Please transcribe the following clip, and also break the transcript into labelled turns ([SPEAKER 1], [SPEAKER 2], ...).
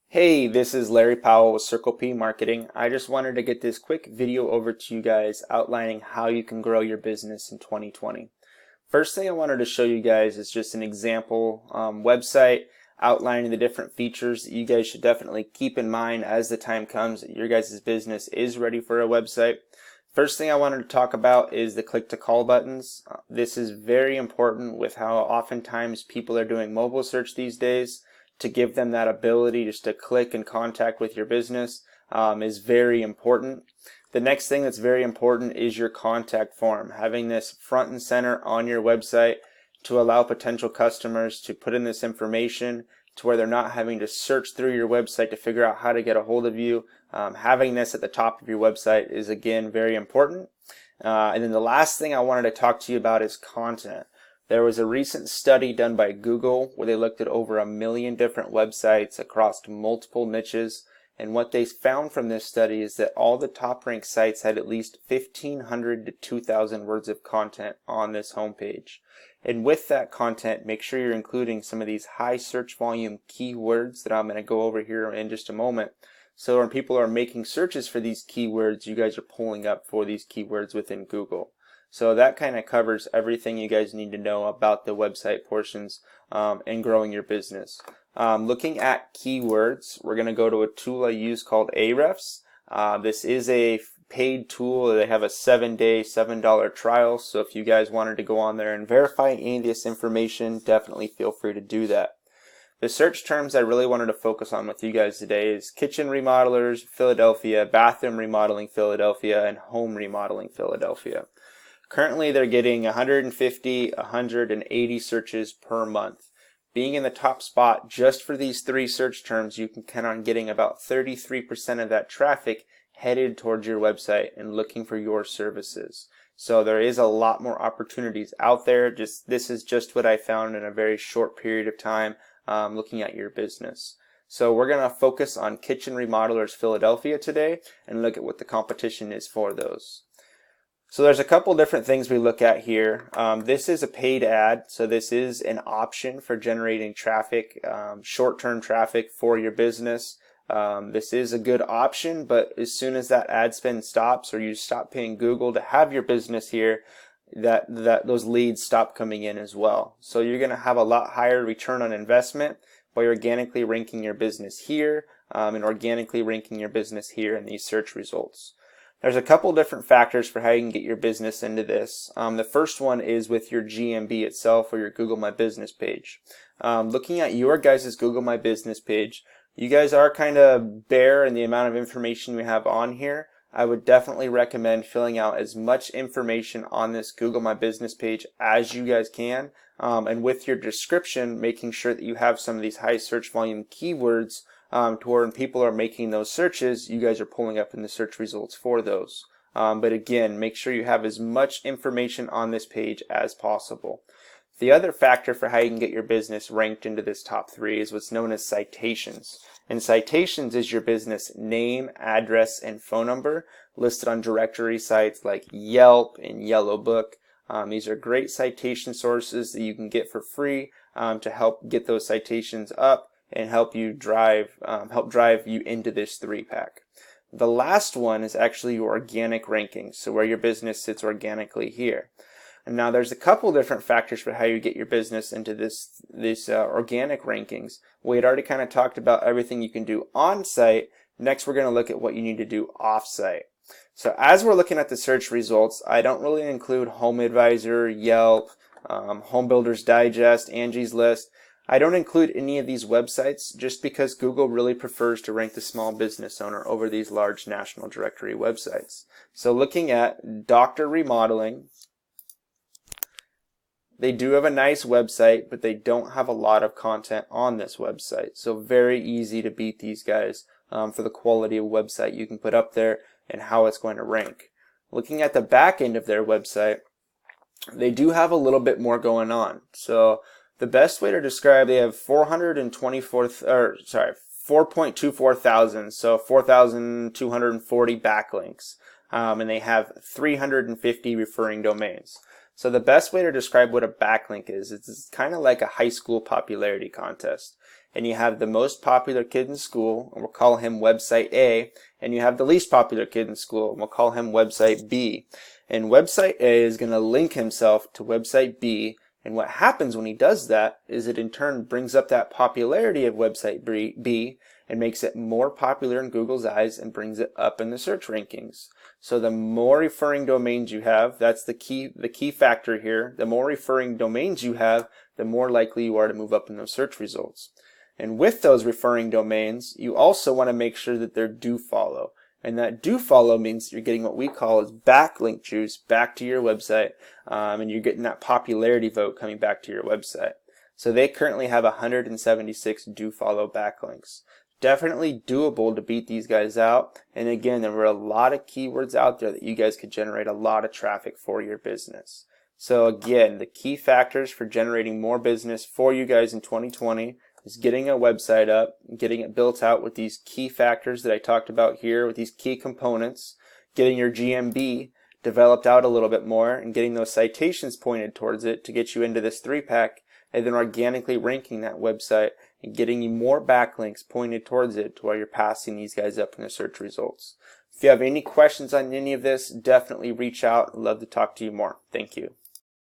[SPEAKER 1] Hey, this is Larry Powell with Circle P Marketing. I just wanted to get this quick video over to you guys outlining how you can grow your business in 2020. First thing I wanted to show you guys is just an example website outlining the different features that you guys should definitely keep in mind as the time comes that your guys' business is ready for a website. First thing I wanted to talk about is the click to call buttons. This is very important with how oftentimes people are doing mobile search these days. To give them that ability just to click and contact with your business is very important. The next thing that's very important is your contact form. Having this front and center on your website to allow potential customers to put in this information to where they're not having to search through your website to figure out how to get a hold of you. Having this at the top of your website is again very important. And then the last thing I wanted to talk to you about is content. There was a recent study done by Google where they looked at over 1 million different websites across multiple niches, and what they found from this study is that all the top ranked sites had at least 1,500 to 2,000 words of content on this homepage. And with that content, make sure you're including some of these high search volume keywords that I'm going to go over here in just a moment. So when people are making searches for these keywords, you guys are pulling up for these keywords within Google. So that kind of covers everything you guys need to know about the website portions and growing your business. Looking at keywords, we're going to go to a tool I use called Ahrefs. This is a paid tool. They have a 7-day, $7 trial. So if you guys wanted to go on there and verify any of this information, definitely feel free to do that. The search terms I really wanted to focus on with you guys today is kitchen remodelers, Philadelphia, bathroom remodeling, Philadelphia, and home remodeling, Philadelphia. Currently, they're getting 150, 180 searches per month. Being in the top spot just for these three search terms, you can count on getting about 33% of that traffic headed towards your website and looking for your services. So there is a lot more opportunities out there. This is just what I found in a very short period of time looking at your business. So we're going to focus on kitchen remodelers Philadelphia today and look at what the competition is for those. So there's a couple different things we look at here. This is a paid ad, so this is an option for generating traffic, short-term traffic for your business. This is a good option, but as soon as that ad spend stops or you stop paying Google to have your business here, those leads stop coming in as well. So you're going to have a lot higher return on investment by organically ranking your business here and organically ranking your business here in these search results. There's a couple different factors for how you can get your business into this. The first one is with your GMB itself or your Google My Business page. Looking at your guys' Google My Business page, you guys are kind of bare in the amount of information we have on here. I would definitely recommend filling out as much information on this Google My Business page as you guys can. And with your description, making sure that you have some of these high search volume keywords to where when people are making those searches, you guys are pulling up in the search results for those. But again, make sure you have as much information on this page as possible. The other factor for how you can get your business ranked into this top 3 is what's known as citations. And citations is your business name, address, and phone number listed on directory sites like Yelp and Yellow Book. These are great citation sources that you can get for free to help get those citations up and help drive you into this 3-pack. The last one is actually your organic rankings, so where your business sits organically here. And now there's a couple different factors for how you get your business into this organic rankings. We had already kind of talked about everything you can do on site. Next, we're going to look at what you need to do off site. So as we're looking at the search results, I don't really include Home Advisor, Yelp, Home Builders Digest, Angie's List. I don't include any of these websites just because Google really prefers to rank the small business owner over these large national directory websites. So looking at Dr. Remodeling, they do have a nice website, but they don't have a lot of content on this website. So very easy to beat these guys for the quality of website you can put up there and how it's going to rank. Looking at the back end of their website, they do have a little bit more going on. So the best way to describe, they have 4.24 thousand, so 4,240 backlinks, and they have 350 referring domains. So the best way to describe what a backlink is, it's kind of like a high school popularity contest. and you have the most popular kid in school, and we'll call him website A, and you have the least popular kid in school, and we'll call him website B. And website A is going to link himself to website B, and what happens when he does that is it in turn brings up that popularity of website B and makes it more popular in Google's eyes and brings it up in the search rankings. So the more referring domains you have, that's the key factor here. The more referring domains you have, the more likely you are to move up in those search results. And with those referring domains, you also want to make sure that they're do follow. And that do follow means you're getting what we call as backlink juice back to your website, and you're getting that popularity vote coming back to your website. So they currently have 176 do follow backlinks. Definitely doable to beat these guys out. And again, there were a lot of keywords out there that you guys could generate a lot of traffic for your business. So again, the key factors for generating more business for you guys in 2020 is getting a website up, getting it built out with these key factors that I talked about here, with these key components, getting your GMB developed out a little bit more, and getting those citations pointed towards it to get you into this 3-pack, and then organically ranking that website and getting you more backlinks pointed towards it to where you're passing these guys up in the search results. If you have any questions on any of this, definitely reach out. I'd love to talk to you more. Thank you.